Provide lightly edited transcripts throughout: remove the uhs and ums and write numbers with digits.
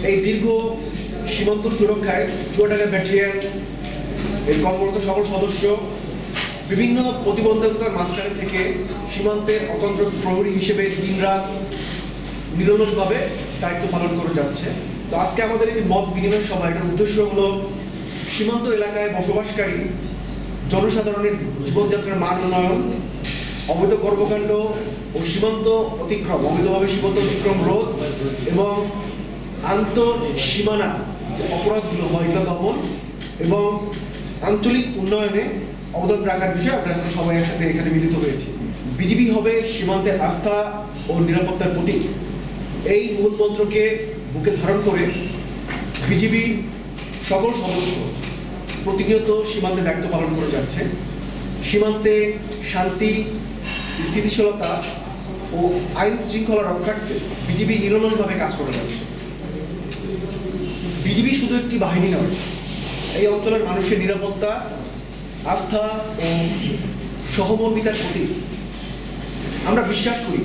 এই দীর্ঘ সীমান্ত সুরক্ষায় চুয়াডাঙ্গা ব্যাটালিয়ন এর কর্মরত সকল সদস্য বিভিন্ন প্রতিবন্ধকতার মাঝখানে থেকে সীমান্তের অতন্ত্র প্রহরী হিসেবে দিনরাত নিরলসভাবে দায়িত্ব পালন করে যাচ্ছে। তো আজকে আমাদের এই মত বিনিময় সভা, এটার উদ্দেশ্য হলো সীমান্ত এলাকায় বসবাসকারী জনসাধারণের জীবনযাত্রার মান উন্নয়ন, অবৈধ কর্মকাণ্ড ও সীমান্ত অতিক্রম, অবৈধভাবে সীমান্ত অতিক্রম রোধ এবং আন্তঃসীমানা অপরাধগুলো হয় এগুলো দমন এবং আঞ্চলিক উন্নয়নে অবদান রাখার বিষয়ে আমরা আজকে সবাই একসাথে এখানে মিলিত হয়েছি। বিজিবি হবে সীমান্তের আস্থা ও নিরাপত্তার প্রতীক। এই মূল মন্ত্রকে বুকে ধারণ করে বিজিবি সকল সদস্য প্রতিনিয়ত সীমান্তে দায়িত্ব পালন করে যাচ্ছে। সীমান্তে শান্তি, স্থিতিশীলতা ও আইন শৃঙ্খলা রক্ষার্থে বিজিবি নিরলসভাবে কাজ করে যাচ্ছে। বিজিবি শুধু একটি বাহিনী নয়, এই অঞ্চলের মানুষের নিরাপত্তা, আস্থা ও সহমর্মিতার প্রতীক। আমরা বিশ্বাস করি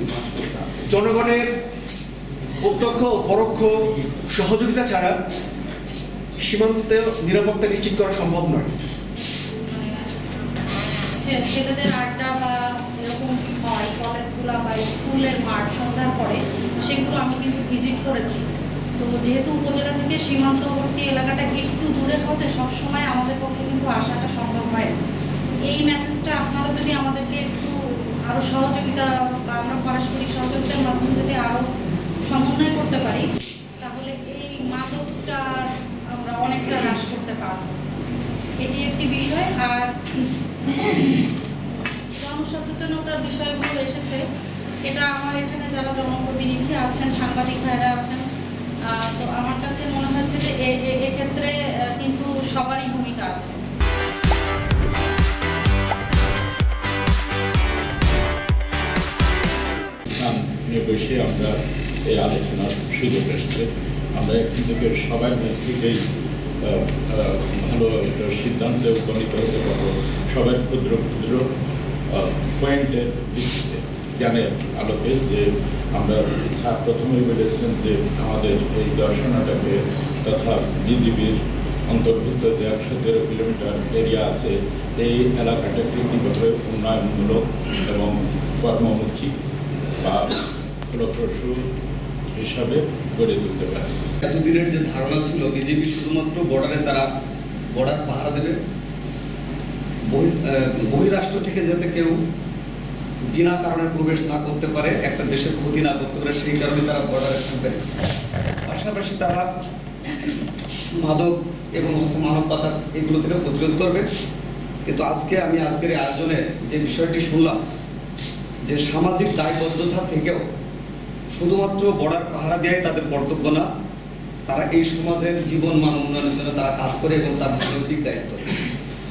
জনগণের প্রত্যক্ষ ও পরোক্ষ সহযোগিতা ছাড়া সীমান্তে নিরাপত্তা নিশ্চিত করা সম্ভব নয়। ছেলেদের আড্ডা বা এরকম হয় কলেজগুলো বা স্কুলের মাঠ সন্ধ্যার পরে, সেগুলো আমি কিন্তু ভিজিট করেছি। তো যেহেতু উপজেলা থেকে সীমান্তবর্তী এলাকাটা একটু দূরে হতে সবসময় আমাদের পক্ষে কিন্তু আসাটা সম্ভব হয়। এই মেসেজটা আপনারা যদি আমাদেরকে একটু আরও সহযোগিতা বা আমরা পারস্পরিক সহযোগিতার মাধ্যমে যদি আরও সমন্বয় করতে পারি, তাহলে এই মাদকটা আমরা অনেকটা হ্রাস করতে পারব। এটি একটি বিষয়। আর জনসচেতনতার বিষয়গুলো এসেছে, এটা আমার এখানে যারা জনপ্রতিনিধি আছেন, সাংবাদিক ভাইরা আছেন, তো আমার কাছে মনে হয়েছে যে এক্ষেত্রে কিন্তু সবারই ভূমিকা আছে। বসে আমরা এই আলোচনার সুযোগ এসেছে। আমরা এখান থেকে সবাই থেকেই ভালো একটা সিদ্ধান্তে উপনীত হতে পারবো। সবাই ক্ষুদ্র ক্ষুদ্র পয়েন্টের ভিত্তিতে জ্ঞানের আলোকে, যে আমরা স্যার প্রথমেই বলেছেন যে আমাদের এই দর্শনাটাকে তথা বিজিবির অন্তর্ভুক্ত যে 113 কিলোমিটার এরিয়া আছে, এই এলাকাটাকে কীভাবে উন্নয়নমূলক এবং কর্মমুখী বা ফলপ্রসূ হিসাবে গড়ে তুলতে পারে। এতদিনের যে ধারণা ছিল বিজেপি শুধুমাত্র বর্ডারে তারা বর্ডার পাহারা দেবে, বহিরাষ্ট্র থেকে যাতে কেউ বিনা কারণে প্রবেশ না করতে পারে, একটা দেশের ক্ষতি না করতে পারে, সেই কারণে তারা বর্ডারে থাকবে। পাশাপাশি তারা মাদক এবং মানব পাচার এগুলো থেকে প্রতিরোধ করবে। কিন্তু আমি আজকের আয়োজনে যে বিষয়টি শুনলাম, যে সামাজিক দায়বদ্ধতা থেকেও শুধুমাত্র বর্ডার পাহারা দেওয়াই তাদের কর্তব্য না, তারা এই সমাজের জীবন মান উন্নয়নের জন্য তারা কাজ করে এবং তার নৈতিক দায়িত্ব।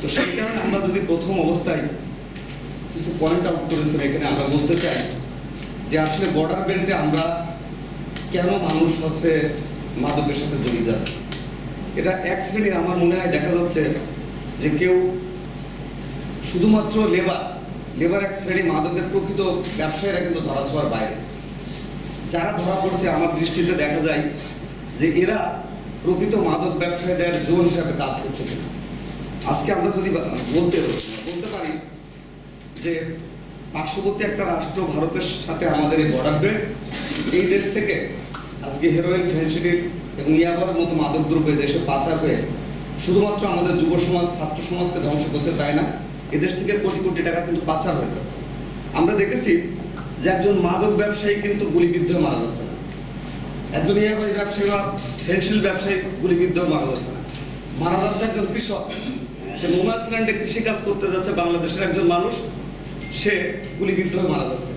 তো সেই কারণে আমরা যদি প্রথম অবস্থায় কিছু পয়েন্ট আউট করেছেন, এখানে আমরা বলতে চাই যে আসলে বর্ডার বেল্টে আমরা কেন মানুষ মাদকের সাথে জড়িত। এটা এক শ্রেণীর আমার মনে হয় দেখা যাচ্ছে যে কেউ শুধুমাত্র লেবার এক শ্রেণী, মাদকের প্রকৃত ব্যবসায়ীরা কিন্তু ধরা ছোঁয়ার বাইরে। যারা ধরা পড়ছে আমার দৃষ্টিতে দেখা যায় যে এরা প্রকৃত মাদক ব্যবসায়ীদের জোন হিসাবে কাজ করছে কিনা। আজকে আমরা যদি বলতে পারি যে পার্শ্ববর্তী একটা রাষ্ট্র ভারতের সাথে আমাদের এই বর্ডার বেল্ট, এই দেশ থেকে আজকে হেরোইন, ফেন্সিডিল এবং ইয়াবার মতো মাদক দ্রব্য দেশে পাচার হয়ে শুধুমাত্র আমাদের যুব সমাজ, ছাত্র সমাজকে ধ্বংস করছে তাই না, এদেশ থেকে কোটি কোটি টাকা কিন্তু পাচার হয়ে যাচ্ছে। আমরা দেখেছি যে একজন মাদক ব্যবসায়ী কিন্তু গুলিবিদ্ধ মারা যাচ্ছে না, একজন ইয়াবাই ব্যবসায়ী বা ফেন্সিডিল ব্যবসায়ী গুলিবিদ্ধ মারা যাচ্ছে না, মারা যাচ্ছে একজন কৃষক, সে নোম্যান্স ল্যান্ডে কৃষিকাজ করতে যাচ্ছে, বাংলাদেশের একজন মানুষ, সে গুলিবিদ্ধ হয়ে মারা যাচ্ছে।